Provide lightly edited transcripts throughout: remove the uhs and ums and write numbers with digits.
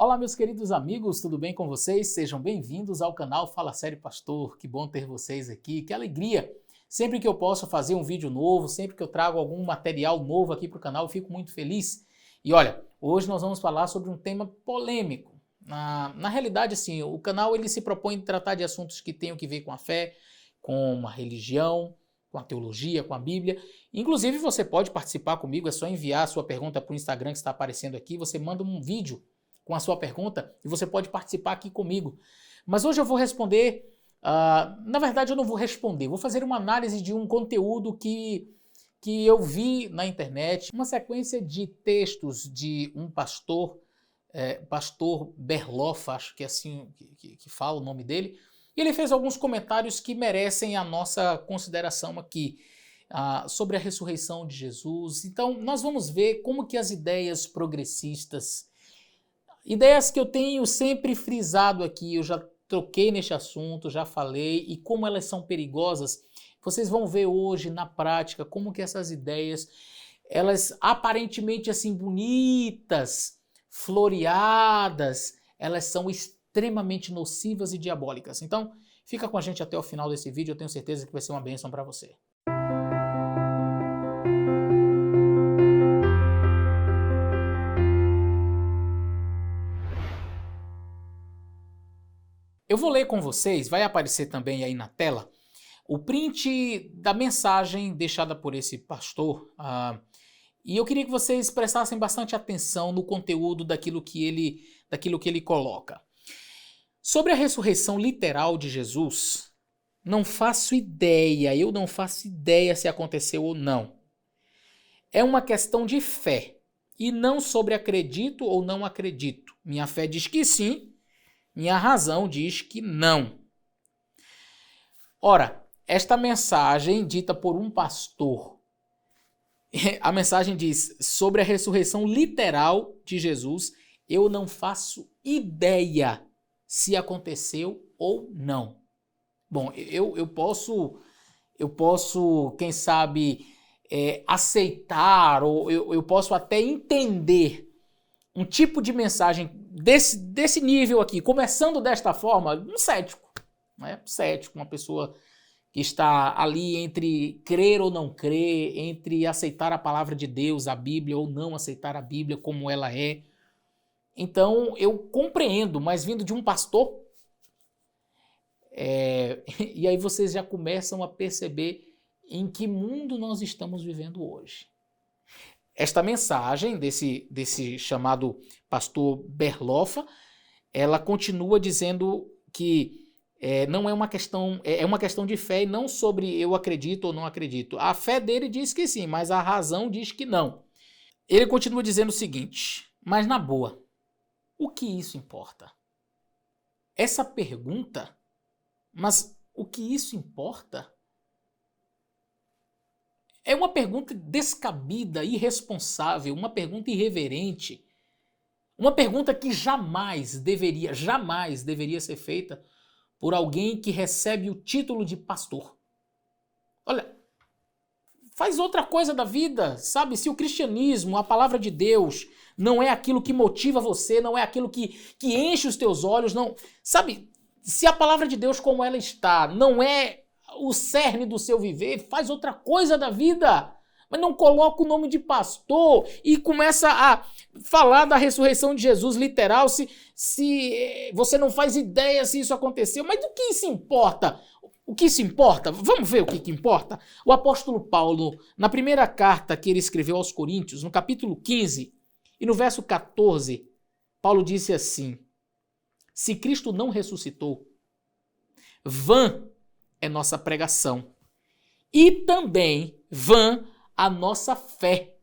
Olá, meus queridos amigos, tudo bem com vocês? Sejam bem-vindos ao canal Fala Sério Pastor. Que bom ter vocês aqui, que alegria! Sempre que eu posso fazer um vídeo novo, sempre que eu trago algum material novo aqui para o canal, eu fico muito feliz. E olha, hoje nós vamos falar sobre um tema polêmico. Na realidade, assim, o canal ele se propõe a tratar de assuntos que tenham que ver com a fé, com a religião, com a teologia, com a Bíblia. Inclusive, você pode participar comigo, é só enviar a sua pergunta para o Instagram que está aparecendo aqui, você manda um vídeo com a sua pergunta e você pode participar aqui comigo. Mas hoje eu vou responder, na verdade eu não vou responder, vou fazer uma análise de um conteúdo que eu vi na internet, uma sequência de textos de um pastor, pastor Berloff, acho que é assim que fala o nome dele, e ele fez alguns comentários que merecem a nossa consideração aqui, sobre a ressurreição de Jesus. Então nós vamos ver como que as ideias progressistas, ideias que eu tenho sempre frisado aqui, eu já toquei neste assunto, já falei, e como elas são perigosas, vocês vão ver hoje na prática como que essas ideias, elas aparentemente assim bonitas, floreadas, elas são extremamente nocivas e diabólicas. Então, fica com a gente até o final desse vídeo, eu tenho certeza que vai ser uma bênção para você. Eu vou ler com vocês, vai aparecer também aí na tela, o print da mensagem deixada por esse pastor, e eu queria que vocês prestassem bastante atenção no conteúdo daquilo que ele coloca. Sobre a ressurreição literal de Jesus, eu não faço ideia se aconteceu ou não. É uma questão de fé, e não sobre acredito ou não acredito. Minha fé diz que sim, minha razão diz que não. Ora, esta mensagem dita por um pastor, a mensagem diz sobre a ressurreição literal de Jesus, eu não faço ideia se aconteceu ou não. Bom, eu posso, quem sabe, aceitar, ou eu posso até entender um tipo de mensagem desse nível aqui, começando desta forma, um cético, né? Cético, uma pessoa que está ali entre crer ou não crer, entre aceitar a palavra de Deus, a Bíblia, ou não aceitar a Bíblia como ela é. Então, eu compreendo, mas vindo de um pastor, e aí vocês já começam a perceber em que mundo nós estamos vivendo hoje. Esta mensagem desse chamado pastor Berloff, ela continua dizendo que não é uma questão, é uma questão de fé e não sobre eu acredito ou não acredito. A fé dele diz que sim, mas a razão diz que não. Ele continua dizendo o seguinte, mas na boa, o que isso importa? Essa pergunta, mas o que isso importa? É uma pergunta descabida, irresponsável, uma pergunta irreverente, uma pergunta que jamais deveria ser feita por alguém que recebe o título de pastor. Olha, faz outra coisa da vida, sabe? Se o cristianismo, a palavra de Deus, não é aquilo que motiva você, não é aquilo que enche os teus olhos, não, sabe? Se a palavra de Deus como ela está, não é o cerne do seu viver, faz outra coisa da vida, mas não coloca o nome de pastor e começa a falar da ressurreição de Jesus literal, se você não faz ideia se isso aconteceu, mas do que isso importa? O que isso importa? Vamos ver o que importa? O apóstolo Paulo, na primeira carta que ele escreveu aos Coríntios, no capítulo 15 e no verso 14, Paulo disse assim, se Cristo não ressuscitou, vã é nossa pregação, e também vã a nossa fé.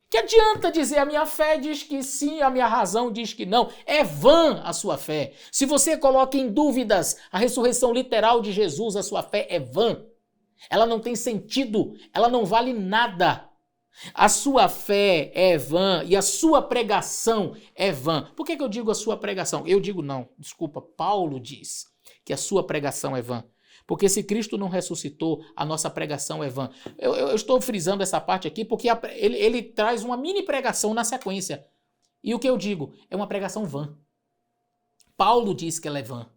Que adianta dizer a minha fé diz que sim, a minha razão diz que não? É vã a sua fé. Se você coloca em dúvidas a ressurreição literal de Jesus, a sua fé é vã. Ela não tem sentido, ela não vale nada. A sua fé é vã e a sua pregação é vã. Por que eu digo a sua pregação? Eu digo não, desculpa, Paulo diz que a sua pregação é vã. Porque se Cristo não ressuscitou, a nossa pregação é vã. Eu estou frisando essa parte aqui porque ele traz uma mini pregação na sequência. E o que eu digo? É uma pregação vã. Paulo diz que ela é vã.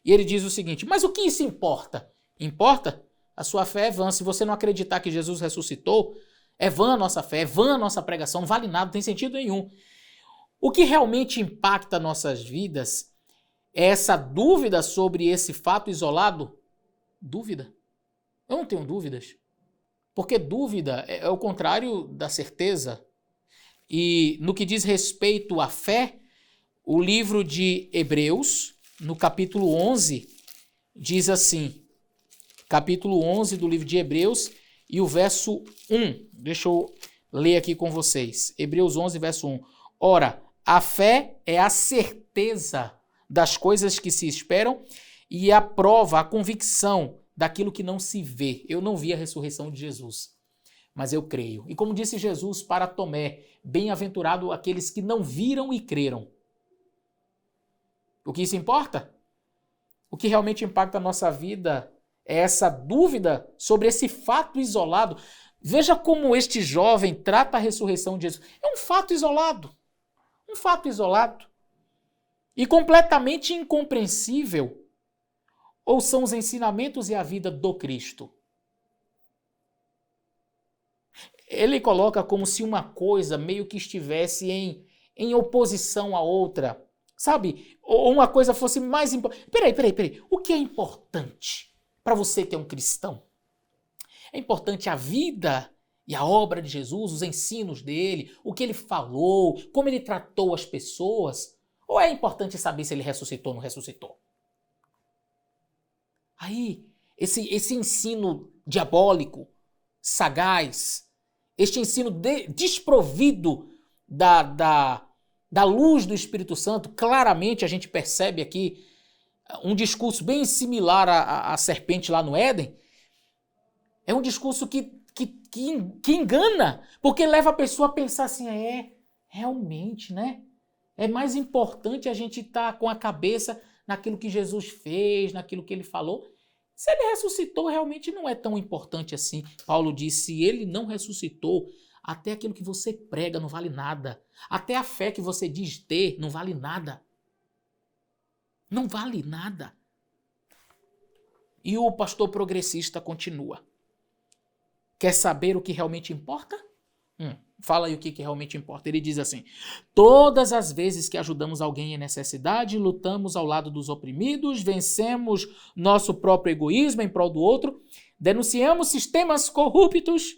E ele diz o seguinte, mas o que isso importa? Importa? A sua fé é vã. Se você não acreditar que Jesus ressuscitou, é vã a nossa fé, é vã a nossa pregação, não vale nada, não tem sentido nenhum. O que realmente impacta nossas vidas é essa dúvida sobre esse fato isolado? Dúvida. Eu não tenho dúvidas. Porque dúvida é o contrário da certeza. E no que diz respeito à fé, o livro de Hebreus, no capítulo 11, diz assim, capítulo 11 do livro de Hebreus e o verso 1. Deixa eu ler aqui com vocês. Hebreus 11, verso 1. Ora, a fé é a certeza das coisas que se esperam e a prova, a convicção daquilo que não se vê. Eu não vi a ressurreição de Jesus, mas eu creio. E como disse Jesus para Tomé, bem-aventurado aqueles que não viram e creram. O que isso importa? O que realmente impacta a nossa vida é essa dúvida sobre esse fato isolado. Veja como este jovem trata a ressurreição de Jesus. É um fato isolado. Um fato isolado. E completamente incompreensível. Ou são os ensinamentos e a vida do Cristo? Ele coloca como se uma coisa meio que estivesse em oposição à outra. Sabe? Ou uma coisa fosse mais importante. Peraí. O que é importante para você que é um cristão? É importante a vida e a obra de Jesus, os ensinos dele, o que ele falou, como ele tratou as pessoas? Ou é importante saber se ele ressuscitou ou não ressuscitou? Aí, esse ensino diabólico, sagaz, este ensino desprovido da luz do Espírito Santo, claramente a gente percebe aqui um discurso bem similar à serpente lá no Éden. É um discurso que engana, porque leva a pessoa a pensar assim, realmente, né? É mais importante a gente estar com a cabeça naquilo que Jesus fez, naquilo que ele falou. Se ele ressuscitou, realmente não é tão importante assim. Paulo diz, se ele não ressuscitou, até aquilo que você prega não vale nada. Até a fé que você diz ter não vale nada. Não vale nada. E o pastor progressista continua. Quer saber o que realmente importa? Fala aí o que realmente importa. Ele diz assim, todas as vezes que ajudamos alguém em necessidade, lutamos ao lado dos oprimidos, vencemos nosso próprio egoísmo em prol do outro, denunciamos sistemas corruptos,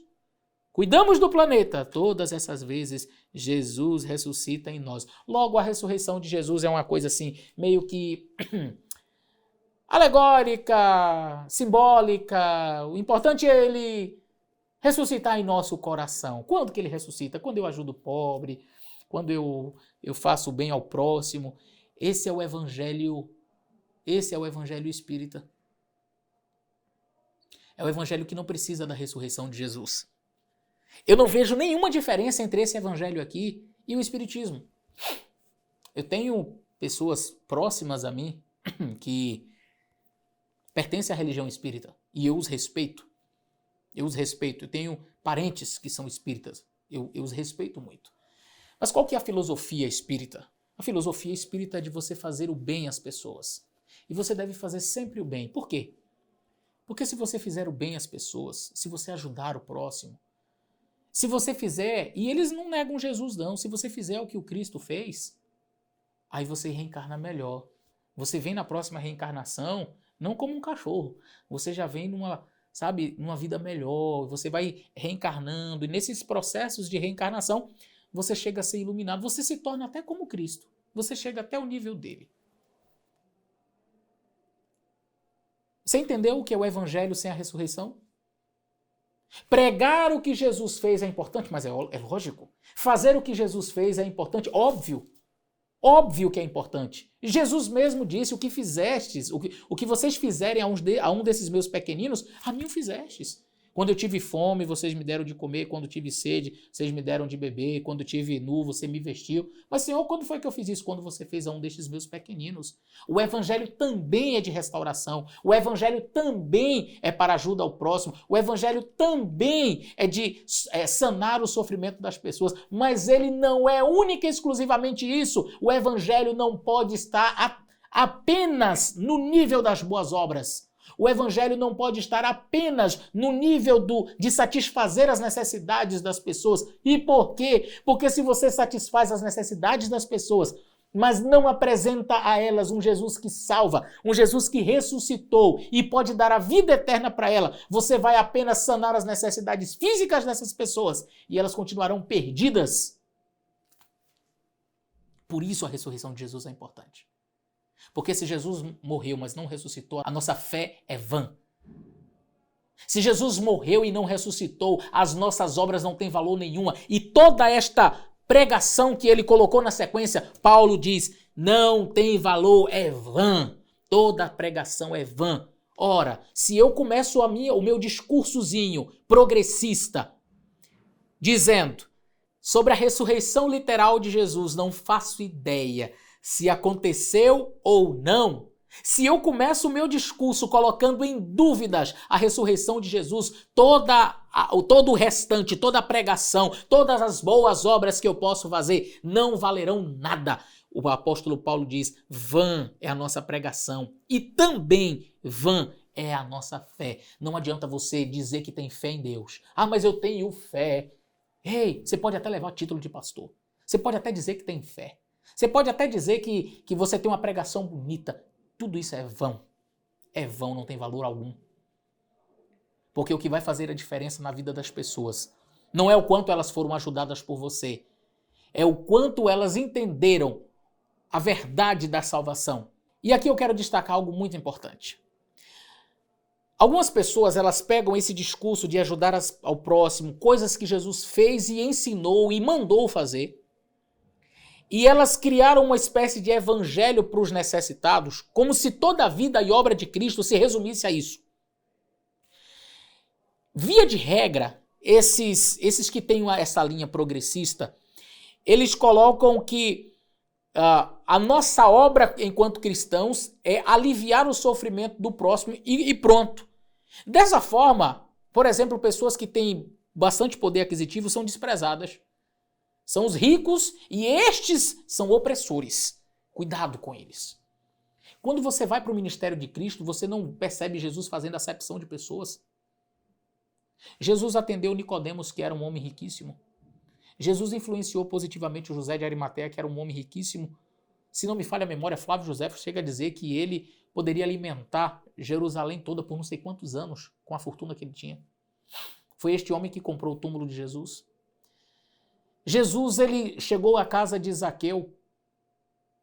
cuidamos do planeta. Todas essas vezes, Jesus ressuscita em nós. Logo, a ressurreição de Jesus é uma coisa assim, meio que alegórica, simbólica. O importante é ele ressuscitar em nosso coração. Quando que ele ressuscita? Quando eu ajudo o pobre, quando eu faço o bem ao próximo. Esse é o evangelho espírita. É o evangelho que não precisa da ressurreição de Jesus. Eu não vejo nenhuma diferença entre esse evangelho aqui e o espiritismo. Eu tenho pessoas próximas a mim que pertencem à religião espírita e eu os respeito. Eu tenho parentes que são espíritas. Eu os respeito muito. Mas qual que é a filosofia espírita? A filosofia espírita é de você fazer o bem às pessoas. E você deve fazer sempre o bem. Por quê? Porque se você fizer o bem às pessoas, se você ajudar o próximo, se você fizer, e eles não negam Jesus não, se você fizer o que o Cristo fez, aí você reencarna melhor. Você vem na próxima reencarnação, não como um cachorro, você já vem numa vida melhor, você vai reencarnando, e nesses processos de reencarnação, você chega a ser iluminado, você se torna até como Cristo, você chega até o nível dele. Você entendeu o que é o evangelho sem a ressurreição? Pregar o que Jesus fez é importante, mas é lógico. Fazer o que Jesus fez é importante, óbvio. Óbvio que é importante. Jesus mesmo disse, o que fizestes, o que vocês fizerem a um desses meus pequeninos, a mim o fizestes. Quando eu tive fome, vocês me deram de comer. Quando tive sede, vocês me deram de beber. Quando tive nu, você me vestiu. Mas, Senhor, quando foi que eu fiz isso? Quando você fez a um destes meus pequeninos. O evangelho também é de restauração. O evangelho também é para ajuda ao próximo. O evangelho também é de sanar o sofrimento das pessoas. Mas ele não é única e exclusivamente isso. O evangelho não pode estar apenas no nível das boas obras. O evangelho não pode estar apenas no nível de satisfazer as necessidades das pessoas. E por quê? Porque se você satisfaz as necessidades das pessoas, mas não apresenta a elas um Jesus que salva, um Jesus que ressuscitou e pode dar a vida eterna para ela, você vai apenas sanar as necessidades físicas dessas pessoas e elas continuarão perdidas. Por isso a ressurreição de Jesus é importante. Porque se Jesus morreu, mas não ressuscitou, a nossa fé é vã. Se Jesus morreu e não ressuscitou, as nossas obras não têm valor nenhuma. E toda esta pregação que ele colocou na sequência, Paulo diz, não tem valor, é vã. Toda pregação é vã. Ora, se eu começo o meu discursozinho progressista, dizendo sobre a ressurreição literal de Jesus, não faço ideia se aconteceu ou não, se eu começo o meu discurso colocando em dúvidas a ressurreição de Jesus, todo o restante, toda a pregação, todas as boas obras que eu posso fazer não valerão nada. O apóstolo Paulo diz, vã é a nossa pregação e também vã é a nossa fé. Não adianta você dizer que tem fé em Deus. Ah, mas eu tenho fé. Ei, você pode até levar o título de pastor. Você pode até dizer que tem fé. Você pode até dizer que você tem uma pregação bonita. Tudo isso é vão. É vão, não tem valor algum. Porque o que vai fazer a diferença na vida das pessoas não é o quanto elas foram ajudadas por você. É o quanto elas entenderam a verdade da salvação. E aqui eu quero destacar algo muito importante. Algumas pessoas, elas pegam esse discurso de ajudar ao próximo, coisas que Jesus fez e ensinou e mandou fazer, e elas criaram uma espécie de evangelho para os necessitados, como se toda a vida e obra de Cristo se resumisse a isso. Via de regra, esses que têm essa linha progressista, eles colocam que a nossa obra enquanto cristãos é aliviar o sofrimento do próximo e pronto. Dessa forma, por exemplo, pessoas que têm bastante poder aquisitivo são desprezadas. São os ricos e estes são opressores. Cuidado com eles. Quando você vai para o ministério de Cristo, você não percebe Jesus fazendo acepção de pessoas. Jesus atendeu Nicodemos, que era um homem riquíssimo. Jesus influenciou positivamente o José de Arimateia, que era um homem riquíssimo. Se não me falha a memória, Flávio José chega a dizer que ele poderia alimentar Jerusalém toda por não sei quantos anos com a fortuna que ele tinha. Foi este homem que comprou o túmulo de Jesus. Jesus, ele chegou à casa de Zaqueu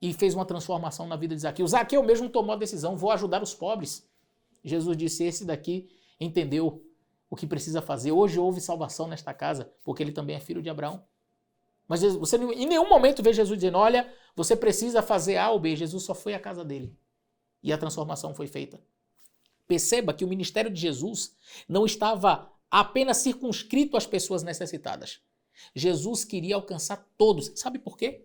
e fez uma transformação na vida de Zaqueu. Zaqueu mesmo tomou a decisão, vou ajudar os pobres. Jesus disse, esse daqui entendeu o que precisa fazer. Hoje houve salvação nesta casa, porque ele também é filho de Abraão. Mas você em nenhum momento vê Jesus dizendo, olha, você precisa fazer A ou B. Jesus só foi à casa dele e a transformação foi feita. Perceba que o ministério de Jesus não estava apenas circunscrito às pessoas necessitadas. Jesus queria alcançar todos. Sabe por quê?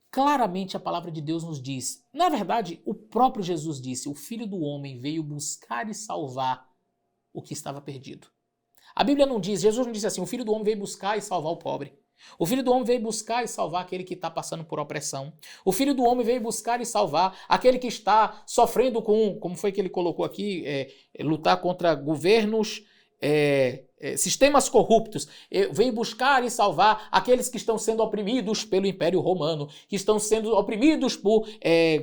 Claramente a palavra de Deus nos diz, na verdade, o próprio Jesus disse, o Filho do Homem veio buscar e salvar o que estava perdido. A Bíblia não diz, Jesus não disse assim, o Filho do Homem veio buscar e salvar o pobre. O Filho do Homem veio buscar e salvar aquele que está passando por opressão. O Filho do Homem veio buscar e salvar aquele que está sofrendo com, como foi que ele colocou aqui, lutar contra governos, sistemas corruptos. Veio buscar e salvar aqueles que estão sendo oprimidos pelo Império Romano, que estão sendo oprimidos por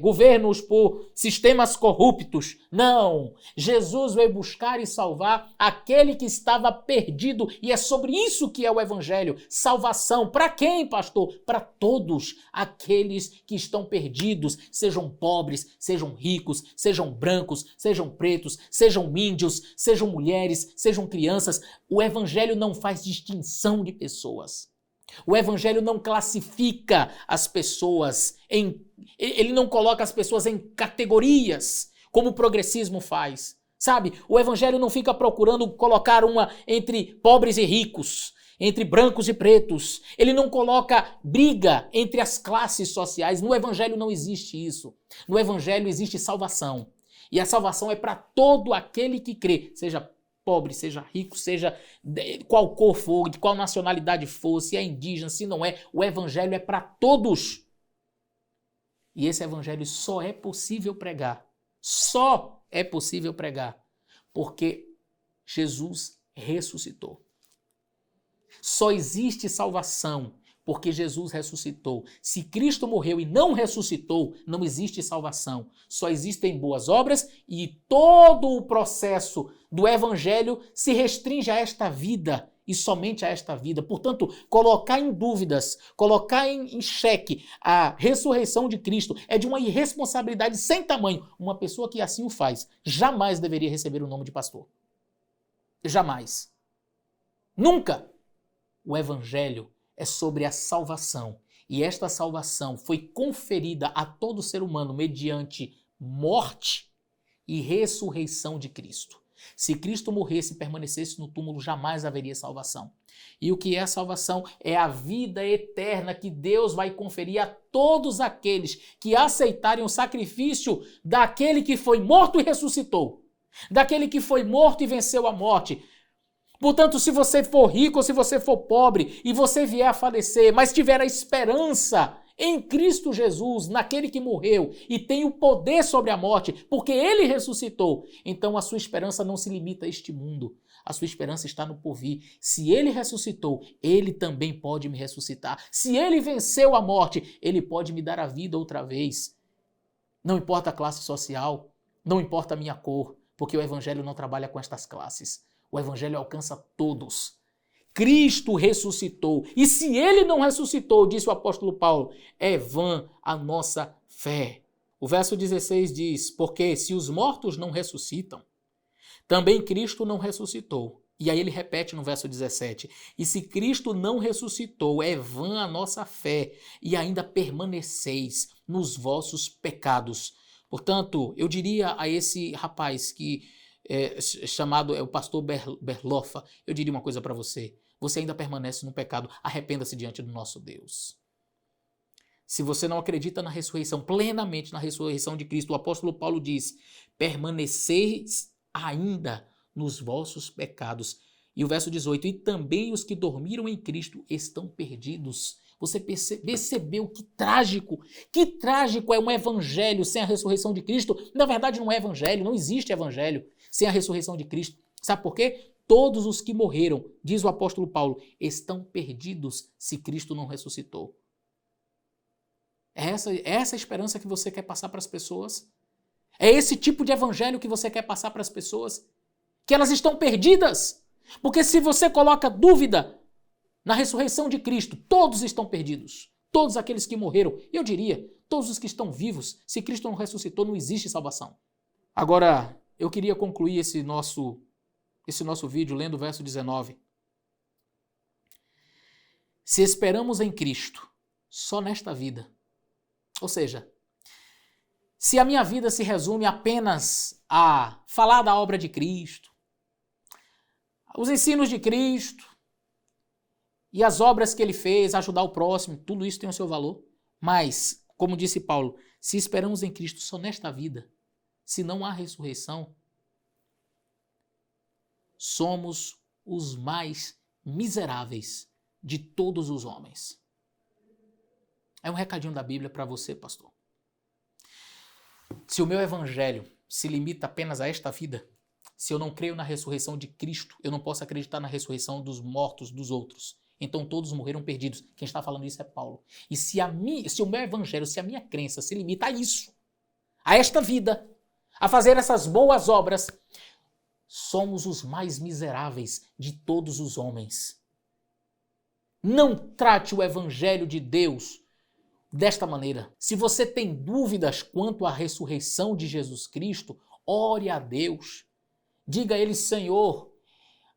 governos, por sistemas corruptos. Não! Jesus veio buscar e salvar aquele que estava perdido, e é sobre isso que é o Evangelho. Salvação. Para quem, pastor? Para todos aqueles que estão perdidos, sejam pobres, sejam ricos, sejam brancos, sejam pretos, sejam índios, sejam mulheres, sejam crianças. O Evangelho não faz distinção de pessoas. O Evangelho não classifica as pessoas ele não coloca as pessoas em categorias, como o progressismo faz. Sabe? O evangelho não fica procurando colocar uma entre pobres e ricos, entre brancos e pretos. Ele não coloca briga entre as classes sociais. No evangelho não existe isso. No evangelho existe salvação. E a salvação é para todo aquele que crê, seja pobre, seja rico, seja de qual cor for, de qual nacionalidade for, se é indígena, se não é. O evangelho é para todos. E esse evangelho só é possível pregar. Só é possível pregar porque Jesus ressuscitou. Só existe salvação porque Jesus ressuscitou. Se Cristo morreu e não ressuscitou, não existe salvação. Só existem boas obras e todo o processo do evangelho se restringe a esta vida e somente a esta vida. Portanto, colocar em dúvidas, colocar em xeque a ressurreição de Cristo é de uma irresponsabilidade sem tamanho. Uma pessoa que assim o faz jamais deveria receber o nome de pastor. Jamais. Nunca. O evangelho é sobre a salvação. E esta salvação foi conferida a todo ser humano mediante morte e ressurreição de Cristo. Se Cristo morresse e permanecesse no túmulo, jamais haveria salvação. E o que é a salvação? É a vida eterna que Deus vai conferir a todos aqueles que aceitarem o sacrifício daquele que foi morto e ressuscitou. Daquele que foi morto e venceu a morte. Portanto, se você for rico ou se você for pobre e você vier a falecer, mas tiver a esperança em Cristo Jesus, naquele que morreu e tem o poder sobre a morte, porque ele ressuscitou, então a sua esperança não se limita a este mundo. A sua esperança está no porvir. Se ele ressuscitou, ele também pode me ressuscitar. Se ele venceu a morte, ele pode me dar a vida outra vez. Não importa a classe social, não importa a minha cor, porque o evangelho não trabalha com estas classes. O evangelho alcança todos. Cristo ressuscitou. E se ele não ressuscitou, disse o apóstolo Paulo, é vã a nossa fé. O verso 16 diz, porque se os mortos não ressuscitam, também Cristo não ressuscitou. E aí ele repete no verso 17, e se Cristo não ressuscitou, é vã a nossa fé, e ainda permaneceis nos vossos pecados. Portanto, eu diria a esse rapaz que chamado o pastor Berloffa, eu diria uma coisa para você. Você ainda permanece no pecado. Arrependa-se diante do nosso Deus. Se você não acredita na ressurreição, plenamente na ressurreição de Cristo, o apóstolo Paulo diz, permaneceis ainda nos vossos pecados. E o verso 18, e também os que dormiram em Cristo estão perdidos. Você percebeu que trágico é um evangelho sem a ressurreição de Cristo? Na verdade não é evangelho, não existe evangelho sem a ressurreição de Cristo. Sabe por quê? Todos os que morreram, diz o apóstolo Paulo, estão perdidos se Cristo não ressuscitou. É essa a esperança que você quer passar para as pessoas? É esse tipo de evangelho que você quer passar para as pessoas? Que elas estão perdidas? Porque se você coloca dúvida na ressurreição de Cristo, todos estão perdidos. Todos aqueles que morreram, eu diria, todos os que estão vivos, se Cristo não ressuscitou, não existe salvação. Agora, eu queria concluir esse nosso vídeo lendo o verso 19. Se esperamos em Cristo só nesta vida, ou seja, se a minha vida se resume apenas a falar da obra de Cristo, os ensinos de Cristo e as obras que ele fez, ajudar o próximo, tudo isso tem o seu valor. Mas, como disse Paulo, se esperamos em Cristo só nesta vida, se não há ressurreição, somos os mais miseráveis de todos os homens. É um recadinho da Bíblia para você, pastor. Se o meu evangelho se limita apenas a esta vida, se eu não creio na ressurreição de Cristo, eu não posso acreditar na ressurreição dos mortos dos outros. Então todos morreram perdidos. Quem está falando isso é Paulo. E se o meu evangelho, se a minha crença se limita a isso, a esta vida, a fazer essas boas obras, somos os mais miseráveis de todos os homens. Não trate o evangelho de Deus desta maneira. Se você tem dúvidas quanto à ressurreição de Jesus Cristo, ore a Deus. Diga a ele, Senhor,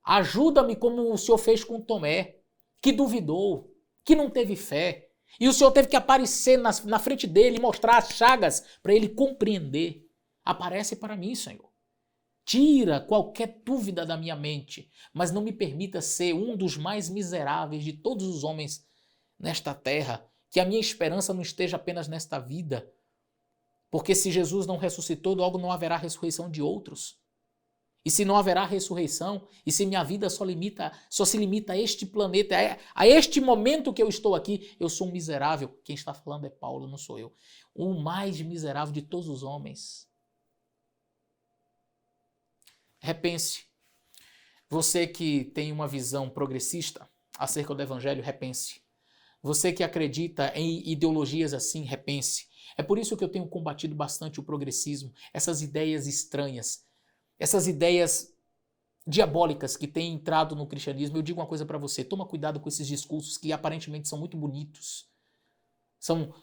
ajuda-me como o Senhor fez com Tomé, que duvidou, que não teve fé. E o Senhor teve que aparecer na frente dele e mostrar as chagas para ele compreender. Aparece para mim, Senhor. Tira qualquer dúvida da minha mente, mas não me permita ser um dos mais miseráveis de todos os homens nesta terra, que a minha esperança não esteja apenas nesta vida, porque se Jesus não ressuscitou, logo não haverá ressurreição de outros. E se não haverá ressurreição, e se minha vida só se limita a este planeta, a este momento que eu estou aqui, eu sou um miserável. Quem está falando é Paulo, não sou eu. O mais miserável de todos os homens. Repense. Você que tem uma visão progressista acerca do evangelho, repense. Você que acredita em ideologias assim, repense. É por isso que eu tenho combatido bastante o progressismo, essas ideias estranhas, essas ideias diabólicas que têm entrado no cristianismo. Eu digo uma coisa para você, toma cuidado com esses discursos que aparentemente são muito bonitos. São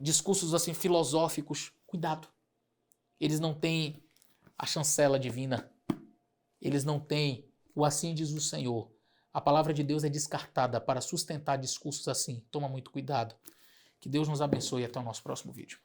discursos assim filosóficos. Cuidado. Eles não têm a chancela divina. Eles não têm o assim diz o Senhor. A palavra de Deus é descartada para sustentar discursos assim. Toma muito cuidado. Que Deus nos abençoe e até o nosso próximo vídeo.